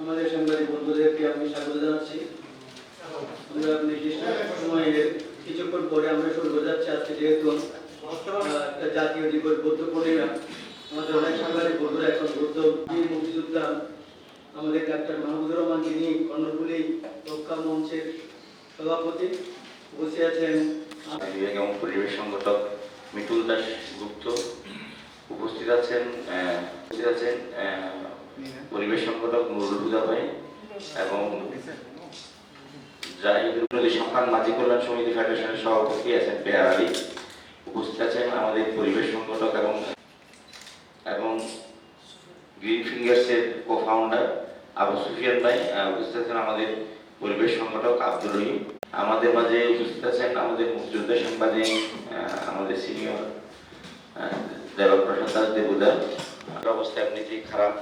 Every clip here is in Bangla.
আমাদের সাংবাদিক বন্ধুদেরকে আমি স্বাগত জানাচ্ছি। আমরা নির্দিষ্ট সময়ে কিছুক্ষণ পরে আমরা শুরু করে যাচ্ছি। আজকে যেহেতু একটা জাতীয় দিবস বৌদ্ধ পূর্ণিমা, আমাদের অনেক সাংবাদিক বন্ধুরা এখন বৌদ্ধ মুক্তিযোদ্ধা আমাদের ডাক্তার মাহমুদুর রহমান, যিনি কর্ণফুলী রক্ষা মঞ্চের সভাপতি, বসে আছেন এবং পরিবেশ সংগঠক মিতুল দাস গুপ্ত, উপস্থিত আছেন পরিবেশ সংগঠক নুরুল হুদা ভাই এবং নদী সংখ্যান মাঝি কল্যাণ সমিতি ফেডারেশনের সভাপতি আছেন পেয়ার আলী, উপস্থিত আছেন আমাদের পরিবেশ সংগঠক এবং গ্রিন ফিঙ্গার্সের কো-ফাউন্ডার আবু সুফিয়ান ভাই, উপস্থিত আছেন আমাদের পরিবেশ সংগঠক আব্দুর রহিম, আমাদের মাঝে উপস্থিত আছেন আমাদের মুক্তিযোদ্ধা সাংবাদিক আমাদের সিনিয়র দেবপ্রসাদ দাস দেবুদার। অবস্থা এমনিতেই খারাপ,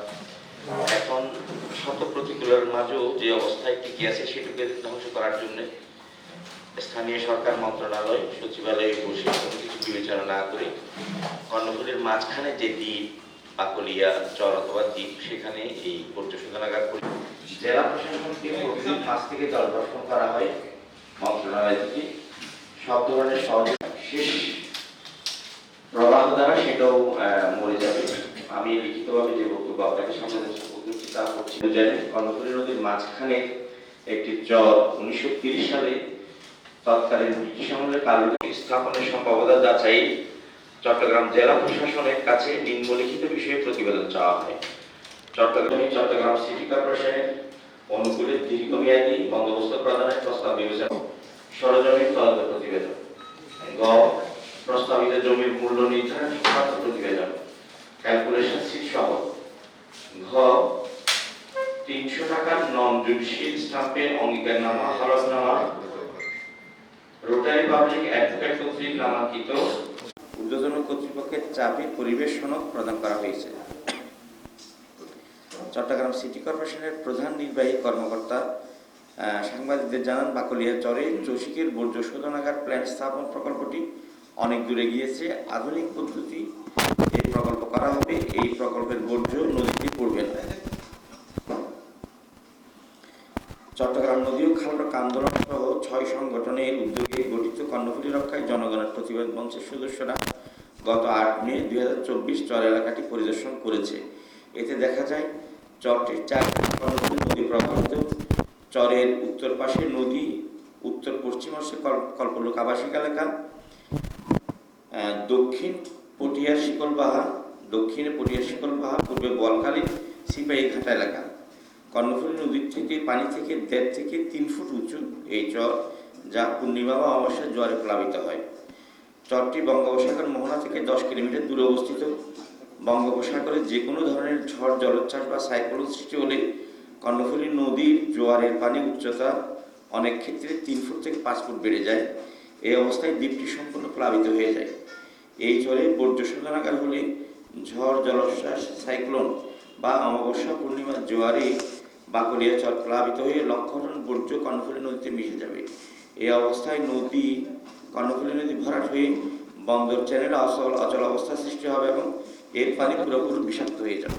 এখন শত প্রতিকূলের মাঝেও যে অবস্থায় টিকে আছে সেটুকে ধ্বংস করার জন্য স্থানীয় সরকার মন্ত্রণালয় সচিবালয়ে বসে কোনো কিছু বিবেচনা না করে কর্ণফুলীর মাঝখানে যে দ্বীপ বাকলিয়া চর অথবা দ্বীপ, সেখানে এই বর্জ্য শোধনাগার করে জেলা প্রশাসনকে প্রতিদিন 5 থেকে 10 দর্শন করা হয় মন্ত্রণালয় থেকে সব ধরনের সহযোগিতা শেষ প্রবাহ দ্বারা সেটাও মরে যাবে। আমি লিখিতভাবে যে বক্তব্য আপনাকে সামনে তা করছি। কর্ণফুলী নদীর মাঝখানে একটি চর 1930 সালে তৎকালীন ব্রিটিশ আমলের কালুঘাট স্থাপনের সম্ভাব্যতা যাচাই চট্টগ্রাম জেলা প্রশাসনের কাছে নিম্নলিখিত বিষয়ে প্রতিবেদন চাওয়া হয়। চট্টগ্রাম সিটি কর্পোরেশনের অনুকূলে দীর্ঘমেয়াদী বন্দোবস্ত প্রদানের প্রস্তাব বিবেচনা, সরজমিন তদন্ত প্রতিবেদন, গ প্রস্তাবিত জমির মূল্য নির্ধারণ সংক্রান্ত প্রতিবেদন, ক্যালকুলেশন শীট সহ, ঘ 300 টাকার নন জুডিশিয়াল স্ট্যাম্পে অঙ্গীকারনামা, হলফনামা রোটারি পাবলিক অ্যাডভোকেট কর্তৃক নামাঙ্কিত ঊর্ধ্বতন কর্তৃপক্ষের চাপে পরিবেশ সনদ প্রদান করা হয়েছে। চট্টগ্রাম সিটি কর্পোরেশনের প্রধান নির্বাহী কর্মকর্তা সাংবাদিকদের জানান, বাকলিয়া চরে চৌশিকের বর্জ্য শোধনাগার প্ল্যান্ট স্থাপন প্রকল্পটি অনেক দূরে গিয়েছে। আধুনিক পদ্ধতি এই প্রকল্প করা হবে। এই প্রকল্পের বর্জ্য নদীতে পড়বে না। চট্টগ্রাম নদী ও খালরক্ষা আন্দোলন সহ 6 সংগঠনের উদ্যোগে গঠিত কর্ণফুলী রক্ষায় জনগণের প্রতিবাদ মঞ্চের সদস্যরা গত 8 মে 2024 চর এলাকাটি পরিদর্শন করেছে। এতে দেখা যায় চরটির চারদিকে কর্ণফুলী নদী প্রবাহিত। চরের উত্তর পাশে নদী, উত্তর পশ্চিম অংশে কল্পলোক আবাসিক এলাকা, দক্ষিণে পটিয়ার শিকলবাহা, পূর্বে বোয়ালখালী সিপাহীঘাটা এলাকা। কর্ণফুলী নদীর থেকে পানি থেকে 1.5 থেকে 3 ফুট উঁচু এই চর, যা পূর্ণিমা বা অমাবস্যার জোয়ারে প্লাবিত হয়। চরটি বঙ্গোপসাগর মোহনা থেকে 10 কিলোমিটার দূরে অবস্থিত। বঙ্গোপসাগরে যে কোনো ধরনের ঝড়, জলোচ্ছ্বাস বা সাইক্লোন সৃষ্টি হলে কর্ণফুলী নদীর জোয়ারের পানির উচ্চতা অনেক ক্ষেত্রে 3 ফুট থেকে 5 ফুট বেড়ে যায়। এই অবস্থায় দ্বীপটি সম্পূর্ণ প্লাবিত হয়ে যায়। এই চরে বর্জ্য শোধনাগার হলে ঝড়, জলোচ্ছ্বাস, সাইক্লোন বা অমাবস্যা পূর্ণিমার জোয়ারে বাকলিয়া চর প্লাবিত হয়ে লক্ষ টন বর্জ্য কর্ণফুলী নদীতে মিশে যাবে। এই অবস্থায় কর্ণফুলী নদী ভরাট হয়ে বন্দর চ্যানেলে অচল অবস্থা সৃষ্টি হবে এবং এর পানি পুরোপুরি বিষাক্ত হয়ে যাবে।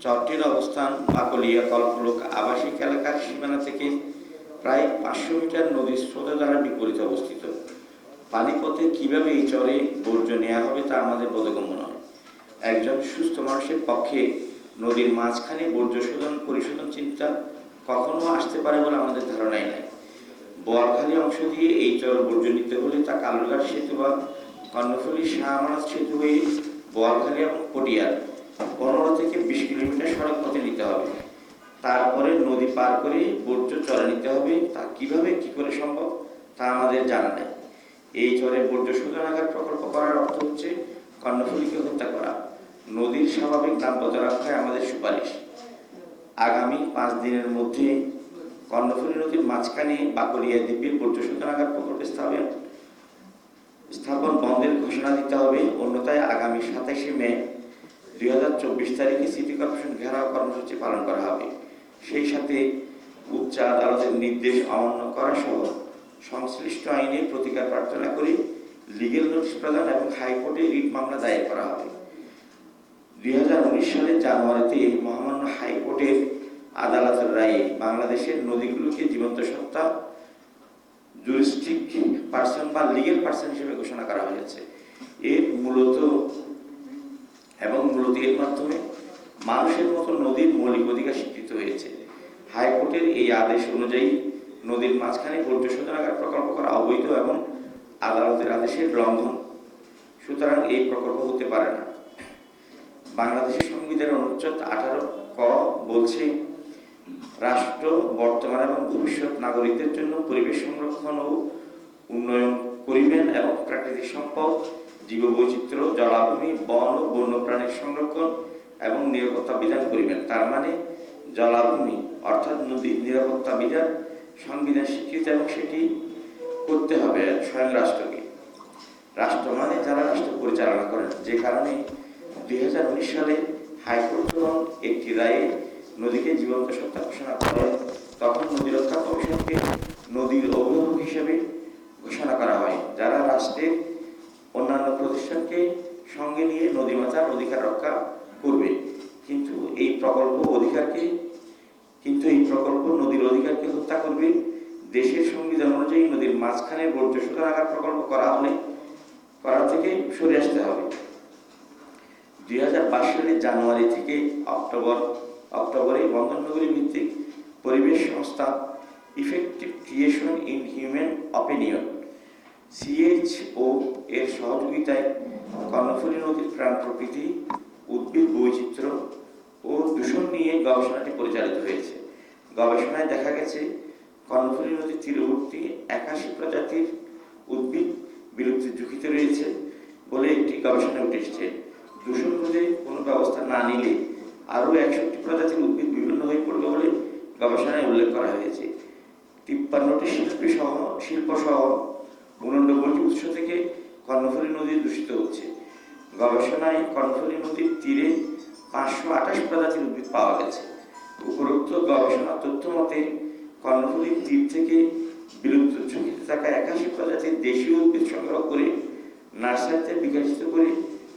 চরটির অবস্থান বাকলিয়া কল্পলোক আবাসিক এলাকার সীমানা থেকে প্রায় 500 মিটার নদীর স্রোতের দ্বারা বিপরীতে অবস্থিত। পানিপথে কিভাবে এই চরে বর্জ্য নেওয়া হবে তা আমাদের বোধগম্য নয়। একজন সুস্থ মানুষের পক্ষে নদীর মাঝখানে বর্জ্য পরিশোধন চিন্তা কখনো আসতে পারে বলে আমাদের ধারণাই নাই। বোয়ালখালী অংশ দিয়ে এই চর বর্জ্য নিতে হলে তা কালুরঘাট সেতু বা কর্ণফুলী শাহ আমানত সেতু হয়ে বোয়ালখালী এবং পটিয়ার 15 থেকে 20 কিলোমিটার সড়ক পথে নিতে হবে। তারপরে নদী পার করে বর্জ্য চরে নিতে হবে। তা কিভাবে কি করে সম্ভব তা আমাদের জানা নেই। এই চরে বর্জ্য শোধনাগার প্রকল্প করার অর্থ হচ্ছে কর্ণফুলীকে হত্যা করা। নদীর স্বাভাবিক নাম বজায় রাখায় আমাদের সুপারিশ, আগামী 5 দিনের মধ্যে কর্ণফুলী নদীর মাঝখানে বাকলিয়া দ্বীপে বর্জ্য শোধনাগার প্রকল্প স্থাপন বন্ধের ঘোষণা দিতে হবে। অন্যথায় আগামী 27শে মে 2024 তারিখে সিটি কর্পোরেশন ঘেরাও কর্মসূচি পালন করা হবে। সেই সাথে উচ্চ আদালতের নির্দেশ অমান্য করা সহ সংশ্লিষ্ট আইনে প্রতিকার প্রার্থনা করে লিগেল নোটিশ প্রদান এবং হাইকোর্টে রিট মামলা দায়ের করা হবে। 2019 সালের জানুয়ারিতে মহামান্য হাইকোর্টের আদালতের রায়ে বাংলাদেশের নদীগুলোকে জীবন্ত সত্তা জুরিস্টিক পার্সন বা লিগেল পার্সন হিসেবে ঘোষণা করা হয়েছে। এর মূলত এর মাধ্যমে মানুষের মতো নদীর মৌলিক অধিকার স্বীকৃত হয়েছে। হাইকোর্টের এই আদেশ অনুযায়ী নদীর মাঝখানে বর্জ্য শোধনাগার প্রকল্প করা অবৈধ এবং আদালতের আদেশের লঙ্ঘন, সুতরাং এই প্রকল্প হতে পারে না। বাংলাদেশের সংবিধানের অনুচ্ছেদ 18 ক বলছে, রাষ্ট্র বর্তমান এবং ভবিষ্যৎ নাগরিকদের জন্য পরিবেশ সংরক্ষণ ও উন্নয়ন করিবেন এবং প্রাকৃতিক সম্পদ, জীববৈচিত্র্য, জলাভূমি, বন ও বন্যপ্রাণীর সংরক্ষণ এবং নিরাপত্তা বিধান করিবেন। তার মানে জলাভূমি অর্থাৎ নদীর নিরাপত্তা বিধান সংবিধান স্বীকৃত এবং সেটি করতে হবে স্বয়ং রাষ্ট্রকে। রাষ্ট্র মানে যারা রাষ্ট্র পরিচালনা করেন। যে কারণে 2019 সালে হাইকোর্ট যখন একটি রায়ে নদীকে জীবন্ত সত্তা ঘোষণা করে, তখন নদী রক্ষা কমিশনকে নদীর অভিভাবক হিসেবে ঘোষণা করা হয়, যারা রাষ্ট্রের অন্যান্য প্রতিষ্ঠানকে সঙ্গে নিয়ে নদীমাতার অধিকার রক্ষা করবে। কিন্তু এই প্রকল্প নদীর অধিকারকে হত্যা করবে। দেশের সংবিধান অনুযায়ী নদীর মাঝখানে বর্জ্য শোধনাগার প্রকল্প করা থেকে সরে আসতে হবে। 2022 সালের জানুয়ারি থেকে অক্টোবরে বন্দরনগরী ভিত্তিক পরিবেশ সংস্থা effective creation in human opinion CHO এর সহযোগিতায় কর্ণফুলী নদীর প্রাণ প্রকৃতি, উদ্ভিদ বৈচিত্র্য ও দূষণ নিয়ে গবেষণাটি পরিচালিত হয়েছে। গবেষণায় দেখা গেছে কর্ণফুলী নদীর তীরবর্তী 81 প্রজাতির উদ্ভিদ বিলুপ্তির ঝুঁকিতে রয়েছে বলে একটি গবেষণায় উঠে এসেছে। দূষণ রোধে কোনো ব্যবস্থা না নিলে আরও 61 প্রজাতির উদ্ভিদ বিভিন্ন হয়ে পড়বে বলে গবেষণায় উল্লেখ করা হয়েছে। 53টি শিল্প সহ 89টি উৎস থেকে কর্ণফুলী নদী দূষিত হচ্ছে। গবেষণায় কর্ণফুলী নদীর তীরে 528 প্রজাতির উদ্ভিদ পাওয়া গেছে। উপরোক্ত গবেষণা তথ্য মতে কর্ণফুলীর তীর থেকে বিলুপ্ত ঝুঁকিতে থাকা 81 প্রজাতির দেশীয় উদ্ভিদ সংগ্রহ করে নার্সারিতে বিকশিত করে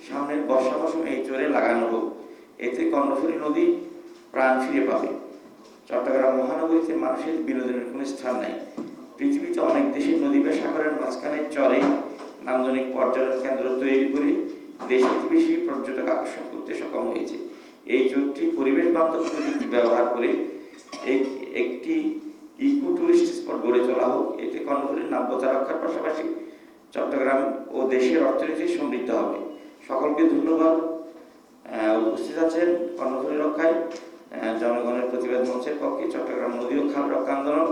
সামনের বর্ষা মৌসুমে এই চরে লাগানো হোক। এতে কর্ণফুলী নদী প্রাণ ফিরে পাবে। চট্টগ্রাম মহানগরীতে মানুষের বিনোদনের কোনো স্থান নেই। পৃথিবীতে অনেক দেশের নদী বা সাগরের মাঝখানে চরে নান্দনিক পর্যটন কেন্দ্র তৈরি করে দেশ প্রতিবেশী পর্যটক আকর্ষণ করতে সক্ষম হয়েছে। এই চরটি পরিবেশ বান্ধব প্রযুক্তি ব্যবহার করে একটি ইকো টুরিস্ট স্পট গড়ে তোলা হোক। এতে কর্ণফুলীর নাব্যতা রক্ষার পাশাপাশি চট্টগ্রাম ও দেশের অর্থনীতি সমৃদ্ধ হবে। সকলকে ধন্যবাদ। উপস্থিত আছেন কর্ণফুলী রক্ষায় জনগণের প্রতিবাদ মঞ্চের পক্ষে চট্টগ্রাম নদী ও খাল রক্ষা আন্দোলন,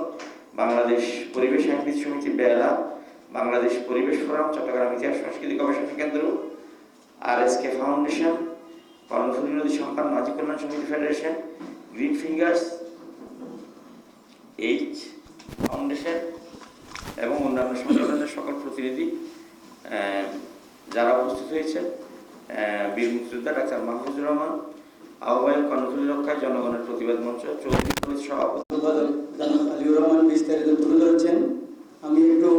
বাংলাদেশ পরিবেশ আইনবিদ সমিতি বেলা, বাংলাদেশ পরিবেশ ফোরাম, চট্টগ্রাম ইতিহাস সংস্কৃতি গবেষণা কেন্দ্র, RSK ফাউন্ডেশন, কর্ণফুলী নদী সম্পান মাঝি কল্যাণ সমিতি ফেডারেশন, গ্রিন ফিঙ্গার্স ফাউন্ডেশন এবং অন্যান্য সংগঠনের সকল প্রতিনিধি যারা উপস্থিত হয়েছেন, বীর মুক্তিযোদ্ধা ডাক্তার মাহফুজুর রহমান, আহ্বায়ক কর্ণফুলী রক্ষায় জনগণের প্রতিবাদ মঞ্চ, চৌধুরী সভাপতি আলিউর রহমান বিস্তারিত তুলে ধরেছেন। আমি একটু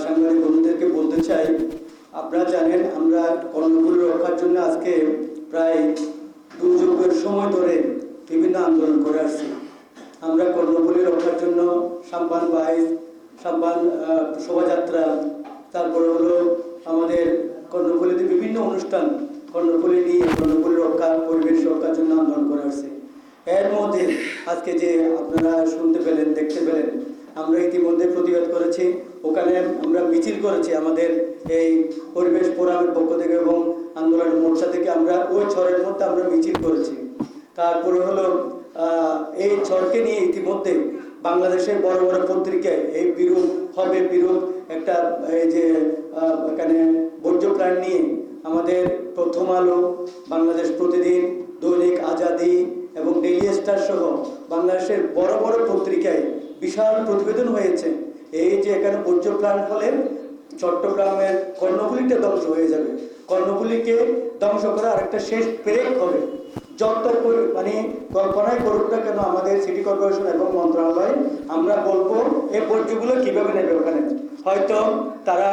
সাংবাদিক বন্ধুদেরকে বলতে চাই, আপনারা জানেন আমরা কর্ণফুলী রক্ষার জন্য আজকে প্রায় দুর্যোগের সময় ধরে বিভিন্ন আন্দোলন করে আসছি। আমরা কর্ণফুলী রক্ষার জন্য সাম্পান বাইচ, সাম্পান শোভাযাত্রা, তারপরে হলো আমাদের কর্ণফুলীতে বিভিন্ন অনুষ্ঠান কর্ণফুলী নিয়ে কর্ণফুলী রক্ষা, পরিবেশ রক্ষার জন্য আন্দোলন করে আসছে। এর মধ্যে আজকে যে আপনারা শুনতে পেলেন, দেখতে পেলেন, আমরা ইতিমধ্যে প্রতিবাদ করেছি। ওখানে আমরা মিছিল করেছি আমাদের এই পরিবেশ ফোরামের পক্ষ থেকে এবং আন্দোলন মোর্চা থেকে আমরা ওই ছড়ের মধ্যে আমরা মিছিল করেছি। তারপরে হলো এই চরকে নিয়ে ইতিমধ্যে বাংলাদেশের বড় বড় পত্রিকায় এই বিরূপ হবে বিরূপ একটা এই যে এখানে বর্জ্য প্ল্যান নিয়ে আমাদের প্রথম আলো, বাংলাদেশ প্রতিদিন, দৈনিক আজাদি এবং ডেইলি স্টার সহ বাংলাদেশের বড় বড় পত্রিকায় বিশাল প্রতিবেদন হয়েছে। এই যে এখানে বর্জ্য প্ল্যান হলে চট্টগ্রামের কর্ণফুলীটা ধ্বংস হয়ে যাবে, কর্ণফুলীকে ধ্বংস করে আরেকটা শেষ পেরেক হবে। যত মানে কল্পনায় করুক না কেন আমাদের সিটি কর্পোরেশন এবং মন্ত্রণালয়, আমরা বলবো এই বর্জ্যগুলো কিভাবে নেবে ওখানে। হয়তো তারা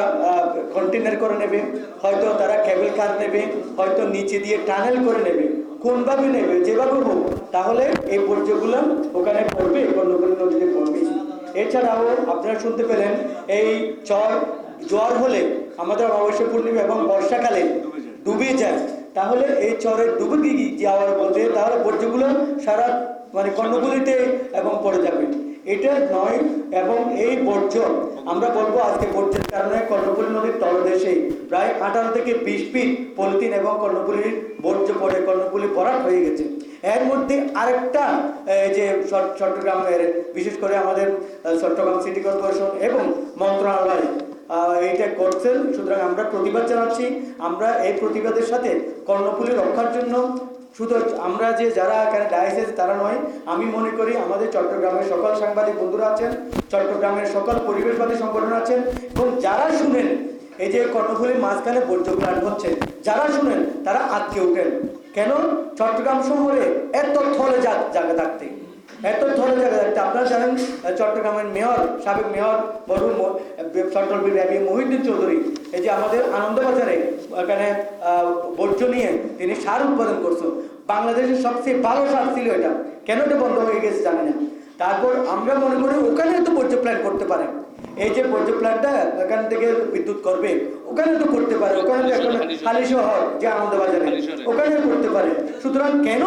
কন্টেনার করে নেবে, হয়তো তারা কেবল কার নেবে, হয়তো নিচে দিয়ে টানেল করে নেবে, কোনভাবে নেবে যেভাবে হোক, তাহলে এই বর্জ্যগুলো ওখানে পড়বে, কর্ণফুলী নদীতে পড়বে। এছাড়াও আপনারা শুনতে পেলেন এই চর জোয়ার হলে আমাদের অমাবস্যা পূর্ণিমা এবং বর্ষাকালে ডুবে যায়, তাহলে এই চরে ডুবে যাওয়ার বলতে তাহলে বর্জ্যগুলো সারা মানে কর্ণফুলীতে এবং পড়ে যাবে, এটা নয়। এবং এই বর্জ্য আমরা বলবো আজকে বর্জ্যের কারণে কর্ণফুলী নদীর তলদেশে প্রায় 18 থেকে 20 ফিট পলিথিন এবং কর্ণফুলীর বর্জ্য পড়ে কর্ণফুলী ভরাট হয়ে গেছে। এর মধ্যে আরেকটা যে চট্টগ্রামের বিশেষ করে আমাদের চট্টগ্রাম সিটি কর্পোরেশন এবং মন্ত্রণালয় এইটা করছেন, সুতরাং আমরা প্রতিবাদ জানাচ্ছি। আমরা এই প্রতিবাদের সাথে কর্ণফুলী রক্ষার জন্য শুধু আমরা যে যারা এখানে ডায়াসিস তারা নয়, আমি মনে করি আমাদের চট্টগ্রামের সকল সাংবাদিক বন্ধুরা আছেন, চট্টগ্রামের সকল পরিবেশবাদী সংগঠন আছেন, এবং যারা শুনেন এই যে কর্ণফুলীর মাঝখানে বর্জ্য প্ল্যান্ট হচ্ছে, যারা শুনেন তারা আটকে ওঠেন। কেন চট্টগ্রাম শহরে এত থলে জায়গা থাকতে, এত থলে জায়গা থাকতে আপনারা জানেন চট্টগ্রামের মেয়র, সাবেক মেয়র মরহুম চট্টগ্রামের রাবি মহিউদ্দিন চৌধুরী এই যে আমাদের আনন্দবাজারে এখানে বর্জ্য নিয়ে তিনি সার উৎপাদন করছেন, বাংলাদেশের সবচেয়ে ভালো সার ছিল এটা, কেন এটা বন্ধ হয়ে গেছে জানি না। তারপর আমরা মনে করি ওখানে তো বর্জ্য প্ল্যান্ট করতে পারে, এই যে বর্জ্য প্ল্যান্টটা এখান থেকে বিদ্যুৎ করবে ওখানে তো করতে পারে, ওখানে তো এখন খালি শহর যে আনন্দবাজারে ওখানে করতে পারে। সুতরাং কেন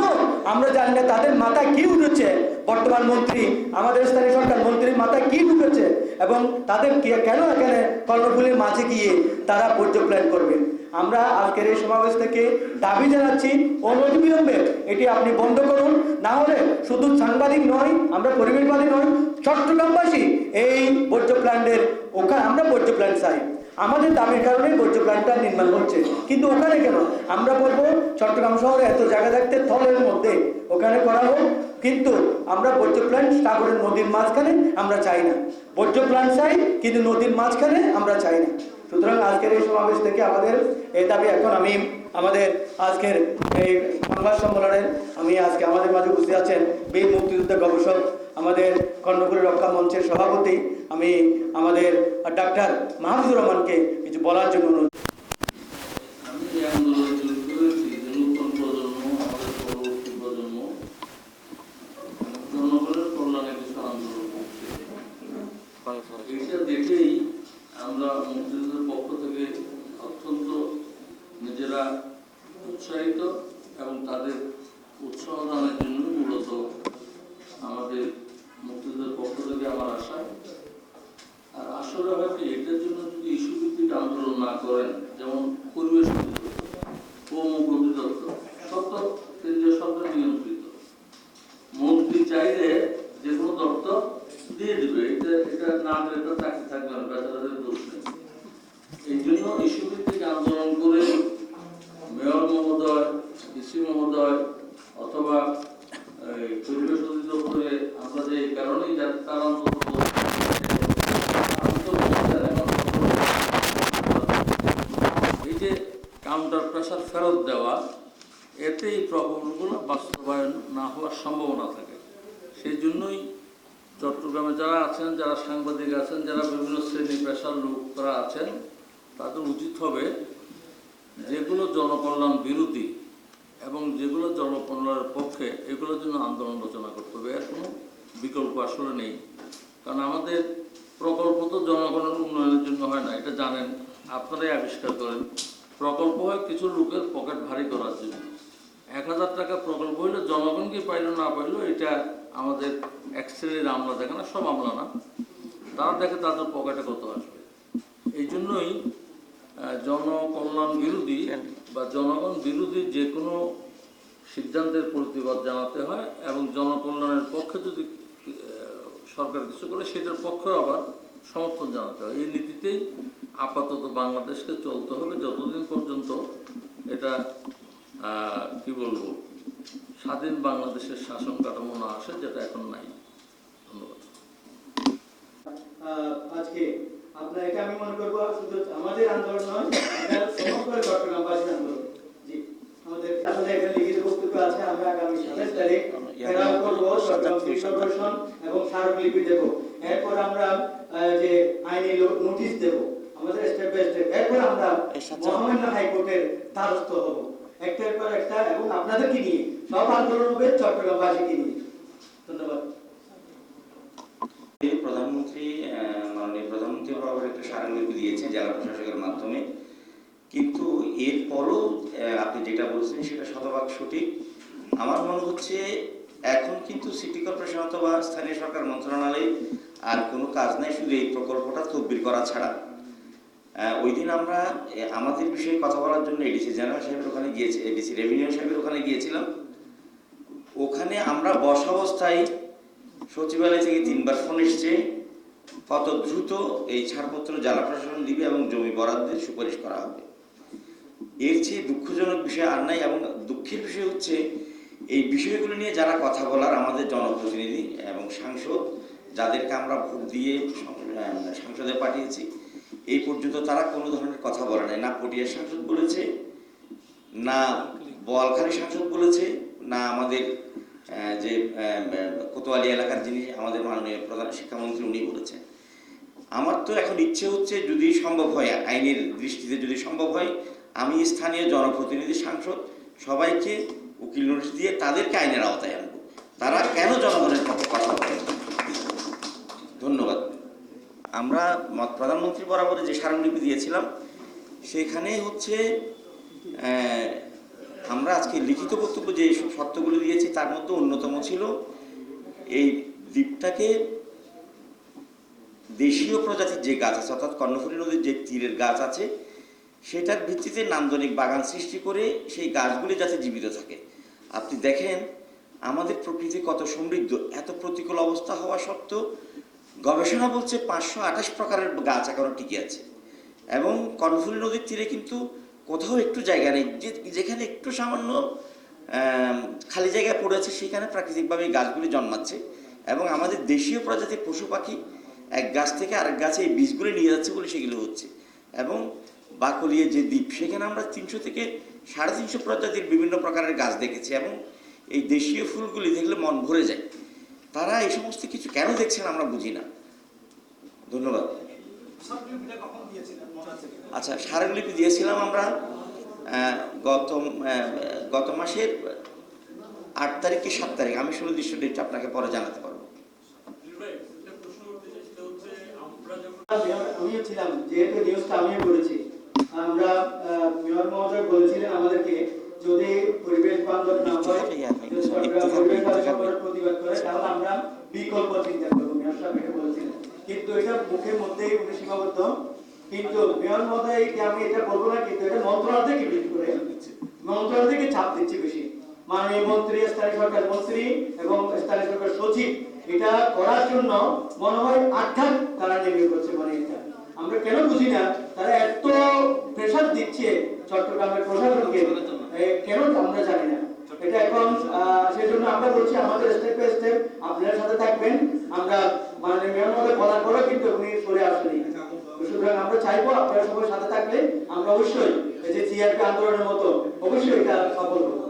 আমরা জানি না তাদের মাথায় কি উঠেছে, বর্তমান মন্ত্রী আমাদের স্থানীয় সরকার মন্ত্রীর মাথায় কি ঢুকেছে এবং তাদের কেন এখানে কর্ণফুলীর মাঝে গিয়ে তারা বর্জ্য প্ল্যান্ট করবে। আমরা আজকের এই সমাবেশ থেকে দাবি জানাচ্ছি অনতিবিলম্বে এটি আপনি বন্ধ করুন, না হলে শুধু সাংবাদিক নয়, আমরা পরিবেশবাদী নয়, চট্টগ্রামবাসী এই বর্জ্য প্ল্যান্টের ওখানে আমরা বর্জ্য প্ল্যান্ট চাই, আমাদের দাবির কারণে বর্জ্য প্ল্যান্টটা নির্মাণ হচ্ছে, কিন্তু ওখানে কেন? আমরা বলবো চট্টগ্রাম শহরে এত জায়গা থাকতে থলের মধ্যে ওখানে করা হোক, কিন্তু আমরা বর্জ্য প্ল্যান্ট সাগরের নদীর মাঝখানে আমরা চাই না, বর্জ্য প্ল্যান্ট চাই কিন্তু নদীর মাঝখানে আমরা চাই না। সুতরাং আজকের এই সমাবেশ থেকে আমাদের এই দাবি, এখন আমি আমাদের আজকের এই সংবাদ সম্মেলনের আমি আজকে আমাদের মাঝে উপস্থিত আছেন বীর মুক্তিযুদ্ধ গবেষক, আমাদের কর্ণফুলী রক্ষা মঞ্চের সভাপতি, আমি আমাদের ডাক্তার মাহফুজুর রহমানকে কিছু বলার জন্য অনুরোধ। আমি এই আন্দোলনে যোগ করেছি যে নতুন প্রজন্ম, আমাদের পরবর্তী প্রজন্ম জনগণের কল্যাণে কিছু আন্দোলন করছে। এটা দেখেই আমরা মুক্তিযুদ্ধের পক্ষ থেকে অত্যন্ত নিজেরা উৎসাহিত এবং তাদের উৎসাহ দানের জন্য মূলত আমাদের মুক্তিযুদ্ধের পক্ষ থেকে আমার আশা। আর আসলে হয়তো এটার জন্য যদি ইস্যু ভিত্তিক আন্দোলন না করেন, যেমন পরিবেশ অধিদপ্তর, অধিদপ্তর সব তো কেন্দ্রীয় সরকার নিয়ন্ত্রিত, মন্ত্রী চাইলে যে কোনো দপ্তর দিয়ে দিবে, এটা না দিলে তো চাকরি থাকবে না, বেচারাদের দোষ নেই। এই জন্য ইস্যু ভিত্তিক আন্দোলন করে মেয়র মহোদয়, ডিসি মহোদয় অথবা পরিবেশ অধিদপ্তরে আমরা যে এই কারণেই তার অন্তত এই যে কাউন্টার প্রেসার ফেরত দেওয়া, এতে এই প্রকল্পগুলো বাস্তবায়ন না হওয়ার সম্ভাবনা থাকে। সেই জন্যই চট্টগ্রামে যারা আছেন, যারা সাংবাদিক আছেন, যারা বিভিন্ন শ্রেণী পেশার লোকরা আছেন, তাদের উচিত হবে যেগুলো জনকল্যাণ বিরোধী এবং যেগুলো জনকল্যাণের পক্ষে এগুলোর জন্য আন্দোলন রচনা করতে হবে। এর কোনো বিকল্প আসলে নেই, কারণ আমাদের প্রকল্প তো জনগণের উন্নয়নের জন্য হয় না, এটা জানেন, আপনারাই আবিষ্কার করেন। প্রকল্প হয় কিছু লোকের পকেট ভারী করার জন্য। 1000 টাকা প্রকল্প হইলে জনগণ কি পাইল না পাইল এটা আমাদের এক শ্রেণীর আমলা দেখে না, সব আমলা না, তারা দেখে তাদের পকেটে কত আসবে। এই জন্যই জনকল্যাণ বিরোধী বা জনগণ বিরোধী যে কোনো সিদ্ধান্তের প্রতিবাদ জানাতে হয় এবং জনকল্যাণের পক্ষে যদি সরকার কিছু করে সেটার পক্ষেও আবার সমর্থন জানাতে হয়। এই নীতিতেই আপাতত বাংলাদেশকে চলতে হবে যতদিন পর্যন্ত এটা কি বলবো স্বাধীন বাংলাদেশের শাসন কাঠামো না আসে, যেটা এখন নাই। ধন্যবাদ। আজকে আপনার এটা আমি মনে করবো শুধু আমাদের আন্দোলন নয়, এটা সমগ্র চট্টগ্রামবাসীর আন্দোলন। জি, আমাদের আসলে একটা লিখিত বক্তব্য আছে, আমরা আগামী 27 তারিখ ঘেরাও করবো চট্টগ্রাম সিটি কর্পোরেশন এবং স্মারকলিপি দেবো। এরপর আমরা যে আইনি নোটিশ দেবো আমাদের স্টেপ বাই স্টেপ। এরপর আমরা মহামান্য হাইকোর্টের দ্বারস্থ হব একটার পর একটা, এবং আপনাদেরকে নিয়ে সব আন্দোলন হবে চট্টগ্রামবাসীকে নিয়ে। ধন্যবাদ। মাননীয় প্রধানমন্ত্রী বরাবর একটা স্মারকলিপি দিয়েছে জেলা প্রশাসকের মাধ্যমে, কিন্তু এরপরও আপনি যেটা বলছেন সেটা শতভাগ সঠিক। আমার মনে হচ্ছে এখন কিন্তু সিটি কর্পোরেশন অথবা স্থানীয় সরকার মন্ত্রণালয়ে আর কোনো কাজ নাই, শুধু এই প্রকল্পটা তদবির করা ছাড়া। ওই দিন আমরা আমাদের বিষয়ে কথা বলার জন্য এডিসি জেনারেল সাহেবের ওখানে গিয়েছি, এডিসি রেভিনিউ সাহেবের ওখানে গিয়েছিলাম। ওখানে আমরা বসা অবস্থায় সচিবালয় থেকে 3বার ফোন এসছে কত দ্রুত এই ছাড়পত্র জেলা প্রশাসন দিবে এবং জমি বরাদ্দের সুপারিশ করা হবে। এর চেয়ে দুঃখজনক বিষয় আর নাই। এবং দুঃখের বিষয় হচ্ছে এই বিষয়গুলো নিয়ে যারা কথা বলার আমাদের জনপ্রতিনিধি এবং সাংসদ, যাদেরকে আমরা ভোট দিয়ে সংসদে পাঠিয়েছি, এই পর্যন্ত তারা কোনো ধরনের কথা বলে নাই। না পটিয়ার সাংসদ বলেছে, না বোয়ালখালী সাংসদ বলেছে, না আমাদের যে কোতোয়ালি এলাকার যিনি আমাদের মাননীয় প্রধান শিক্ষামন্ত্রী উনি বলেছেন। আমার তো এখন ইচ্ছে হচ্ছে যদি সম্ভব হয়, আইনের দৃষ্টিতে যদি সম্ভব হয়, আমি স্থানীয় জনপ্রতিনিধি সাংসদ সবাইকে উকিল নোটিশ দিয়ে তাদেরকে আইনের আওতায় আনবো। তারা কেন জনগণের পক্ষে কথা বলে। ধন্যবাদ। আমরা প্রধানমন্ত্রী বরাবরে যে স্মারকলিপি দিয়েছিলাম সেখানে হচ্ছে আমরা আজকে লিখিত বক্তব্য যে শর্তগুলো দিয়েছি তার মধ্যে অন্যতম ছিল এই দ্বীপটাকে দেশীয় প্রজাতির যে গাছ আছে, অর্থাৎ কর্ণফুলী নদীর যে তীরের গাছ আছে সেটার ভিত্তিতে নান্দনিক বাগান সৃষ্টি করে সেই গাছগুলি যাতে জীবিত থাকে। আপনি দেখেন আমাদের প্রকৃতি কত সমৃদ্ধ, এত প্রতিকূল অবস্থা হওয়া সত্ত্বেও গবেষণা বলছে 528 প্রকারের গাছ এখনো টিকে আছে। এবং কর্ণফুলী নদীর তীরে কিন্তু কোথাও একটু জায়গা নেই, যেখানে একটু সামান্য খালি জায়গায় পড়েছে সেখানে প্রাকৃতিকভাবে এই গাছগুলি জন্মাচ্ছে। এবং আমাদের দেশীয় প্রজাতির পশু পাখি এক গাছ থেকে আরেক গাছে এই বীজগুলি নিয়ে যাচ্ছে বলে সেগুলো হচ্ছে। এবং বাকলিয়া যে দ্বীপ, সেখানে আমরা 300 থেকে 350 প্রজাতির বিভিন্ন প্রকারের গাছ দেখেছি। এবং এই দেশীয় ফুলগুলি দেখলে মন ভরে যায়। তারা এই সমস্ত কিছু কেন দেখছেন আমরা বুঝি না। ধন্যবাদ। আচ্ছা, স্মারকলিপি দিয়েছিলাম আমরা গত মাসের 8 তারিখ কি 7 তারিখ, আমি সুনির্দিষ্ট ডেট আপনাকে পরে জানাতে পারবো। আমিও ছিলাম, যেহেতু নিউজটা আমিও করেছি। আমরা মেয়র মহোদয় বলেছিলেন আমাদেরকে যদি পরিবেশ বান্ধব না হয়, প্রতিবাদ করে, তাহলে আমরা বিকল্প চিন্তা করবো। মেয়র সাহেব এটা বলেছিলেন, কিন্তু এটা মুখের মধ্যেই উনি সীমাবদ্ধ। কিন্তু মেয়র মহোদয় আমি এটা বলবো না, কিন্তু এটা মন্ত্রণালয় থেকে বিল করে মন্ত্রণালয় থেকে চাপ দিচ্ছে বেশি। মাননীয় মন্ত্রী, স্থানীয় সরকার মন্ত্রী এবং স্থানীয় সরকার সচিব এটা করার জন্য মনে হয় আটঘাট তারা নেমে করছে। মানে এটা আমরা কেন বুঝি না, তারা এত প্রেশার দিচ্ছে চট্টগ্রামের প্রশাসনকে, কেন আমরা জানি না। এটা এখন সেজন্য আমরা বলছি আমাদের স্টেপ বাই স্টেপ আপনাদের সাথে থাকবেন। আমরা মাননীয় মেয়র মহোদয় বলার পরেও কিন্তু উনি সরে আসেনি। সুতরাং আমরা চাইবো আপনারা সবাই সাথে থাকলে আমরা অবশ্যই এই যে সিআরপি আন্দোলনের মতো অবশ্যই এটা সফল হবো।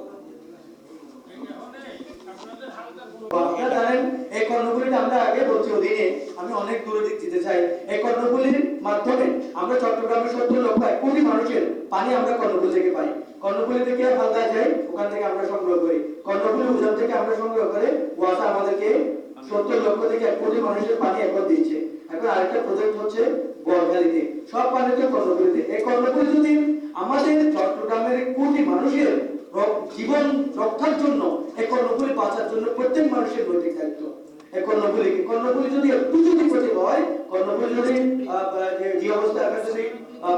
আপনারা জানেন এই কর্ণফুলীটা আমরা আগে বলছি অধীনে, আমি অনেক দূরে দিক যেতে চাই। এই কর্ণফুলীর মাধ্যমে আমরা চট্টগ্রামের 70 লক্ষ 1 কোটি মানুষের পানি আমরা কর্ণফুলী থেকে পাই। কর্ণফুলী থেকে হালদা যাই, ওখান থেকে আমরা সংগ্রহ করি। কর্ণফুলী উজান থেকে আমরা সংগ্রহ করে ওয়াসা আমাদেরকে 70 লক্ষ থেকে 1 কোটি মানুষের পানি এখন দিচ্ছে। এখন আরেকটা প্রজেক্ট হচ্ছে বোয়ালখালীতে, সব পানি তো কর্ণফুলীতে। এই কর্ণফুলী যদি আমাদের চট্টগ্রামের কোটি মানুষের জীবন রক্ষার জন্য, এই কর্ণফুলী বাঁচার জন্য প্রত্যেক মানুষের নৈতিক দায়িত্ব। এই কর্ণফুলী যদি একটু যদি ক্ষতি হয়, কর্ণফুলী যদি যে অবস্থা যদি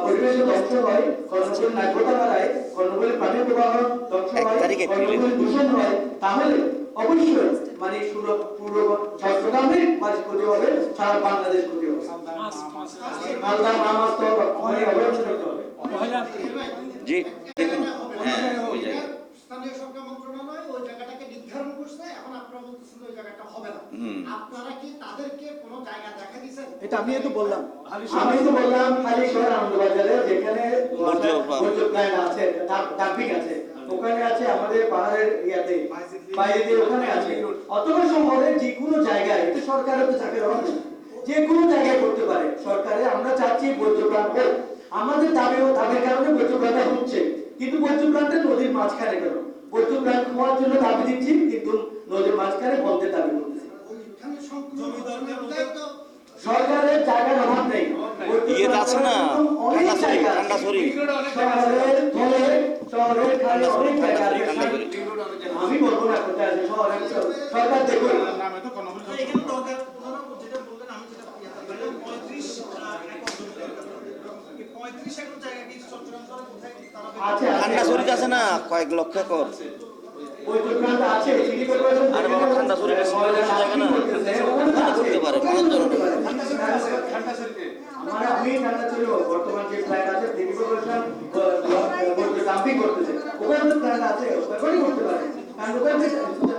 পরিবেশ ধ্বংস হয়, কর্ণফুলী নাগ্যতা বাড়ায়, কর্ণফুলী পানি প্রবাহ ধ্বংস হয়, কর্ণফুলী দূষণ হয়, তাহলে অবশ্যই মানে পুরো চট্টগ্রামের মাঝে ক্ষতি হবে, সারা বাংলাদেশ ক্ষতি হবে। মালদা মাছ তো মানে অবশ্যই করতে হবে। জি দেখুন, হ্যাঁ ওই জায়গায় স্থানীয় সরকার মন্ত্রণালয় ওই জায়গাটাকে নির্ধারণ করছে, এখন আপনারা বলতেছেন ওই জায়গাটা হবে না। আপনারা কি তাদেরকে কোনো জায়গা দেখা দিয়েছেন? এটা আমি তো বললাম খালি শহর আনন্দবাজারে যেখানে বর্জ্য প্ল্যান্ট আছে, ডাম্পিং আছে, ওখানে আছে আমাদের পাহাড়ের ইয়াতে বাইরে ওখানে আছে। অথবা শহরে যে কোনো জায়গায়, এটা সরকারের তো চাকরি হবে, যে কোনো জায়গায় করতে পারে সরকারে। আমরা চাচ্ছি বর্জ্য প্ল্যান্ট হোক, আমাদের দাবির কারণে বর্জ্য প্ল্যান্ট হচ্ছে, কিন্তু বর্জ্য প্ল্যান্টটা নদীর মাঝখানে কেন? বর্জ্য প্ল্যান্ট হওয়ার জন্য দাবি দিচ্ছি, কিন্তু নদীর মাঝখানে বন্ধের দাবি করতেছি। ওইখানে সংকল্প সরকারের জায়গার অভাব নেই, ইয়ে আছে না, ঠান্ডাছড়ি শহরের খালি অনেক জায়গা আছে। ঠান্ডাছড়ি আমি বলবো না কোথায় আছে, শহরের সরকার দেখুন। এখানে দরকার যেটা বললেন, আমি যেটা 35 একর জায়গা কি চট্টগ্রাম শহরে কোথায় তারা আছে ঠান্ডাছড়িতে আছে না কয়েক লক্ষ একর। ওই দোকান আছে, সিটি কর্পোরেশন আরে বাবা, ঠান্ডাছড়ি বেশি জায়গা না, করতে পারে মানুষজন। আমরা আমি ঠান্ডাছড়ি বর্তমান যে প্ল্যান আছে সিটি কর্পোরেশন ডাম্পিং করতেছে, ওখানে তো প্ল্যান আছে, ওখানেই করতে পারে, কারণ ওখানে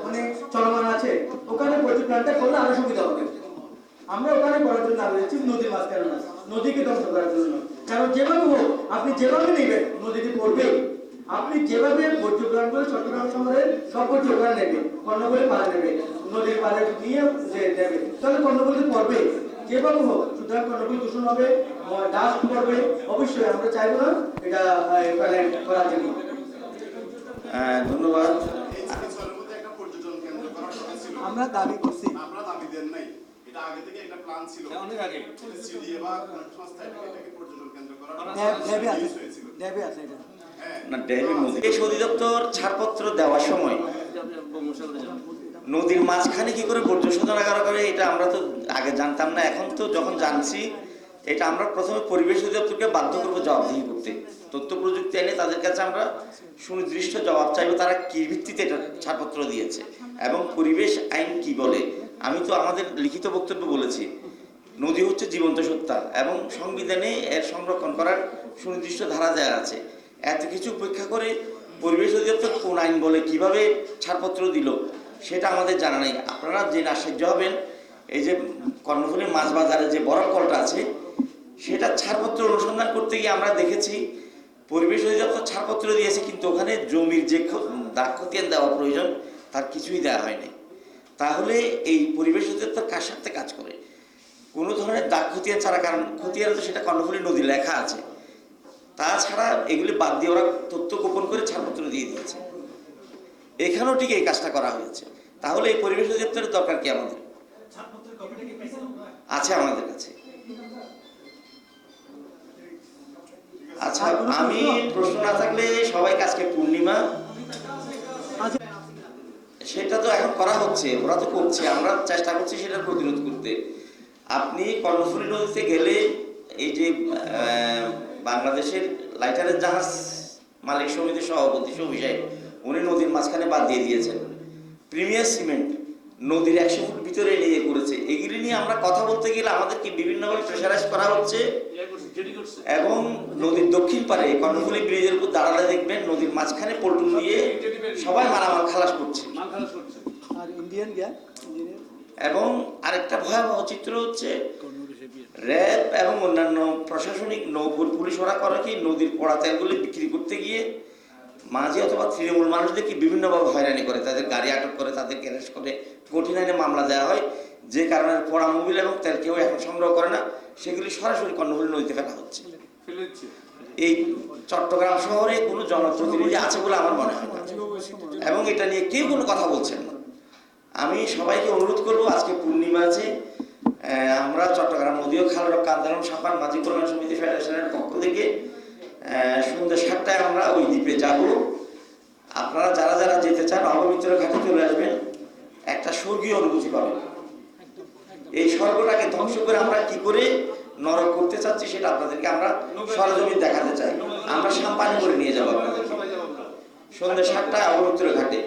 মানে চলমান আছে, ওখানে প্রচুর প্ল্যানটা করলে আরো সুবিধা হবে। আমরা ওখানে করার জন্য আবেদন নদীর মাঝখানে না, নদীকে ধ্বংস করার জন্য। কারণ যেভাবে হোক আপনি যেভাবে নেবেন নদীতে পড়বে, আপনি যেভাবে বর্জ্য প্ল্যান করে চট্টগ্রাম শহরের সব বর্জ্য প্ল্যান নেবে, কর্ণফুলী পাড়ে নেবে, নদীর পাড়ে নিয়ে যে দেবে, তাহলে কর্ণফুলী পড়বে যেভাবে হোক। সুতরাং কর্ণফুলী দূষণ হবে, ডাস্ট পড়বে, অবশ্যই আমরা চাইবো না এটা প্ল্যান করার জন্য। ধন্যবাদ। আমরা দাবি করছি, আমরা দাবি দেন নাই, এটা আগে থেকে একটা প্ল্যান ছিল, অনেক আগে সিডিএ বা কোন সংস্থা এটাকে পর্যটন কেন্দ্র করার ড্যাবে আছে, ড্যাবে আছে এটা না ড্যামের মধ্যে এই অধিদপ্তর ছাড়পত্র দেওয়ার সময় নদীর মাঝখানে কি করে বর্জ্য শোধনাগার করে এটা আমরা তো আগে জানতাম না। এখন তো যখন জানছি, এটা আমরা প্রথমে পরিবেশ অধিদপ্তরকে বাধ্য করবো জবাবদিহি করতে। তথ্য প্রযুক্তি এনে তাদের কাছে আমরা সুনির্দিষ্ট জবাব চাইবো তারা কি ভিত্তিতে এটা ছাড়পত্র দিয়েছে এবং পরিবেশ আইন কি বলে। আমি তো আমাদের লিখিত বক্তব্য বলেছি, নদী হচ্ছে জীবন্ত সত্তা এবং সংবিধানে এর সংরক্ষণ করার সুনির্দিষ্ট ধারা দেওয়া আছে। এত কিছু উপেক্ষা করে পরিবেশ অধিদপ্তর কোন আইন বলে কিভাবে ছাড়পত্র দিল সেটা আমাদের জানা নেই। আপনারা যে আশ্চর্য হবেন, এই যে কর্ণফুলী মাছ বাজারে যে বরফ কলটা আছে সেটা ছাড়পত্র অনুসন্ধান করতে গিয়ে আমরা দেখেছি পরিবেশ অধিদপ্তর ছাড়পত্র দিয়েছে, কিন্তু ওখানে জমির যে দাগ খতিয়ান দেওয়া প্রয়োজন তার কিছুই দেওয়া হয়নি। তাহলে এই পরিবেশ অধিদপ্তর কার সাথে কাজ করে? কোনো ধরনের দাগ খতিয়ান ছাড়া, কারণ খতিয়ান তো সেটা কর্ণফুলী নদী লেখা আছে, তাছাড়া এগুলি বাদ দিয়ে ওরা তথ্য গোপন করে ছাড়পত্র দিয়ে দিয়েছে। এখানেও ঠিক এই কাজটা করা হয়েছে। তাহলে এই পরিবেশ অধিদপ্তরের দরকার কি আমাদের? আছে আমাদের কাছে। আচ্ছা, আমি প্রশ্ন না থাকলে সবাইকে আজকে পূর্ণিমা, সেটা তো এখন করা হচ্ছে, ওরা তো করছে, আমরা চেষ্টা করছি সেটার প্রতিরোধ করতে। আপনি কর্ণফুলী নদীতে গেলে এই যে বাংলাদেশের লাইটারের জাহাজ মালিক সমিতির সভাপতি শফি সাহেব, উনি নদীর মাঝখানে বাদ দিয়ে দিয়েছেন। প্রিমিয়ার সিমেন্ট নদীর 100 ফুট ভিতরে নিয়ে করেছে। এগুলি নিয়ে আমরা কথা বলতে গেলে আমাদেরকে বিভিন্নভাবে প্রেশারাইজ করা হচ্ছে এবং নদীর দক্ষিণ পারে কর্ণফুলী ব্রিজের উপর দাঁড়ালে দেখবেন নদীর মাঝখানে পল্টন দিয়ে সবাই মারামার খালাস করছে। এবং আরেকটা ভয়াবহ চিত্র হচ্ছে র্যাব এবং অন্যান্য প্রশাসনিক নৌপুর পুলিশ ওরা করে কি নদীর পোড়া তেলগুলি বিক্রি করতে গিয়ে মাঝি অথবা তৃণমূল মানুষদেরকে বিভিন্নভাবে হয়রানি করে, তাদের গাড়ি আটক করে, তাদেরকে অ্যারেস্ট করে কঠিন আইনে মামলা দেওয়া হয়, যে কারণে পোড়া মোবিল এবং তেল কেউ এখন সংগ্রহ করে না, সেগুলি সরাসরি কর্ণফুলী নদীতে ফেলা হচ্ছে। এই চট্টগ্রাম শহরে কোনো জনপ্রতিনিধি আছে বলে আমার মনে হয় না এবং এটা নিয়ে কেউ কোনো কথা বলছেন না। আমি সবাইকে অনুরোধ করব, আজকে পূর্ণিমা আছে, আমরা চট্টগ্রাম নদী ও খাল রক্ষা আন্দোলন সাপান মাঝি কল্যাণ সমিতি ফেডারেশনের পক্ষ থেকে সন্ধ্যা 7টায় আমরা ওই দ্বীপে যাব। আপনারা যারা যারা যেতে চান অপবিত্র ঘাটে চলে আসবেন, একটা স্বর্গীয় অনুভূতি পাবেন। এই স্বর্গটাকে ধ্বংস করে আমরা কি করে নরক করতে চাচ্ছি সেটা আপনাদেরকে আমরা সরজমিন দেখাতে চাই। আমরা সাম্পানি করে নিয়ে যাবো আপনাদের সন্ধ্যে 7টায় অবরুদ্ধের ঘাটে।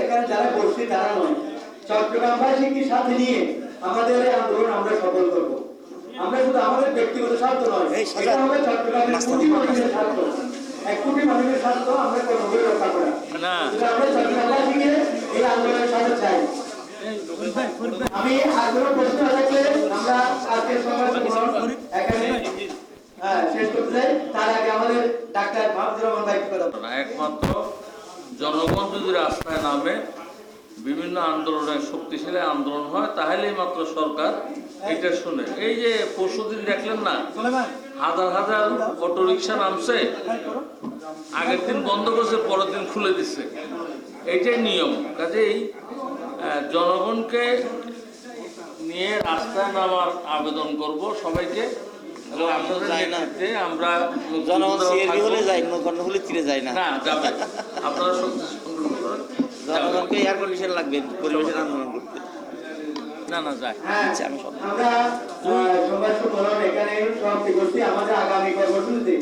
এখানে যারা বসছি তারা নয়, চট্টগ্রামবাসীকে সাথে নিয়ে আমাদের এই আন্দোলন আমরা সফল করব। আমরা শুধু আমাদের ব্যক্তিগত স্বার্থ নয়, এটা হবে চট্টগ্রামের কোটি মানুষের স্বার্থ, 1 কোটি মানুষের স্বার্থ আমরা কোনোভাবে রক্ষা করা। আমরা চট্টগ্রামবাসীকে এই আন্দোলনের সাথে চাই। আমি আগ্রহ প্রশ্ন থাকলে আমরা আজকের সমাজ এখানে শেষ করতে চাই। তার আগে আমাদের ডাক্তার মাহমুদুর রহমান ভাই কথা বলবেন। একমাত্র জনগণ যদি রাস্তায় নামে, বিভিন্ন আন্দোলনের শক্তিশালী আন্দোলন হয়, তাহলেই মাত্র সরকার এটা শুনে। এই যে পরশুদিন দেখলেন না, হাজার হাজার অটো রিক্সা নামছে, আগের দিন বন্ধ করছে, পরের দিন খুলে দিচ্ছে, এইটাই নিয়ম। কাজেই জনগণকে নিয়ে রাস্তায় নামার আবেদন করব সবাইকে, এবং আপনাদের নেতৃত্বে আমরা জনগণ সিএরবি হলে যায়, নৌকর্ণ হলে তীরে যায় না। না যাবে, আপনারা শক্তি সংগ্রহ করেন। জনগণকে এয়ার কন্ডিশন লাগবে পরিবেশের আন্দোলন করতে। না না যায়। আচ্ছা, আমি সব আমরা সংবাদ সম্মেলন এখানে সমাপ্তি করছি। আমাদের আগামী কর্মসূচিতে